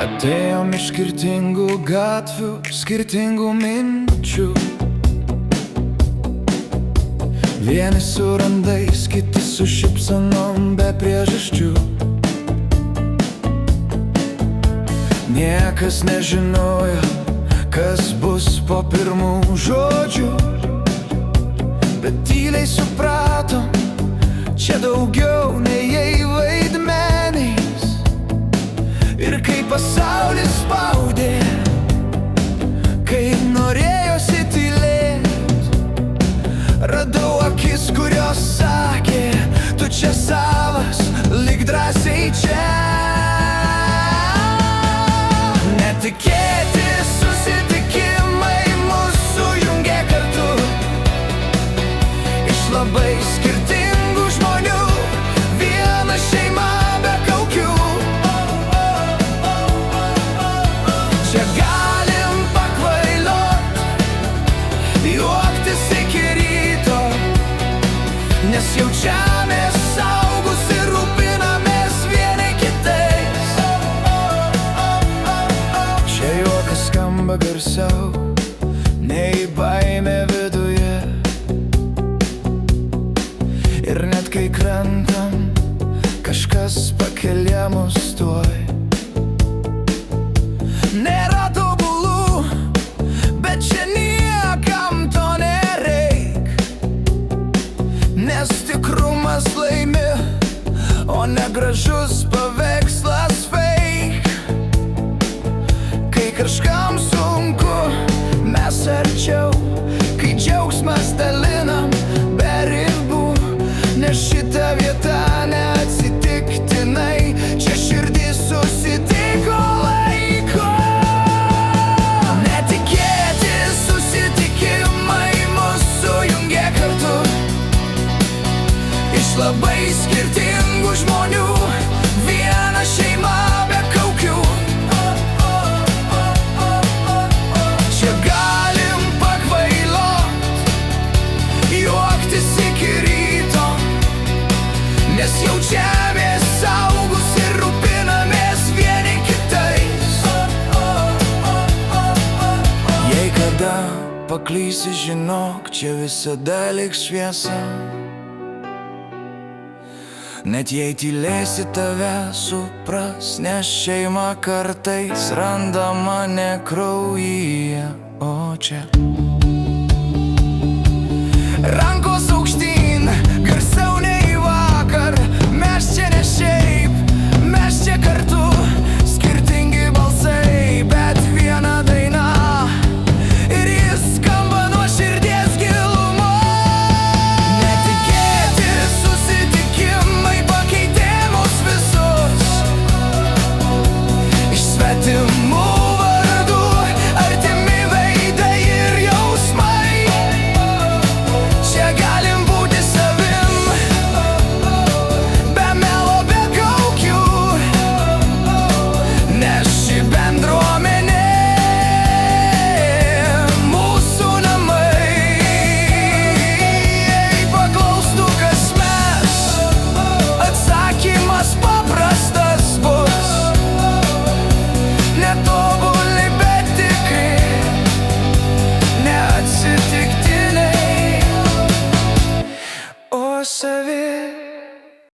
Atėjom iš skirtingų gatvių, skirtingų minčių. Vieni su randais, kiti su šypsenom be priežasčių. Niekas nežinojo, kas bus po pirmų žodžių, bet tyliai supratom, čia daugiau nei jei vaidmeniais. Ir kai pasaulis spaudė, kai norėjosi tylėt, radau akis, kurios sakė, tu čia savas, lik drąsiai čia. Netikėti susitikimai mus sujungė kartu, iš labai skirtingų žmonių, viena šeima be kaukių. Čia galim pakvailiot, juoktis iki ryto, nes jaučiamės saugus ir rūpinamės vieni kitais. Čia juokas skamba garsiau nei baimė viduje, ir net kai krentam, kažkas pakelia mus tuoj. Nėra tobulų, bet čia niekam to nereik, nes tikrumas laimi, o negražus paveikslas fake. Kai kažkam sunku, mes arčiau, kai džiaugsmas dalinam be ribų, nes šita vieta neatsitiktinai, čia širdis susitiko laiko. Netikėti susitikimai mus sujungė kartu, iš labai skirtingų žmonių, viena šeima be kaukių. Čia galim pakvailiot, juoktis iki ryto, nes jaučiamės saugus ir rūpinamės vieni kitais. Jei kada paklysi, žinok, čia visada liks šviesa. Net jei tylėsi, tave supras, nes šeima kartais randama ne kraujyje, o čia. Rankos aukštyn, garsiau nei vakar, mes čia ne šiaip, mes čia kartu, skirtingi balsai, bet viena daina, ir jis skamba nuo širdies gilumo. Netikėti susitikimai pakeitė mus visus, iš svetimų vardų, artimi veidai ir jausmai. Čia galim būti savim, be melo, be kaukių, nes ši bendruomenė mūsų namai. Jei paklaustų, kas mes, atsakymas paprastas bus. Netobuli, bet tikri, neatsitiktiniai, o savi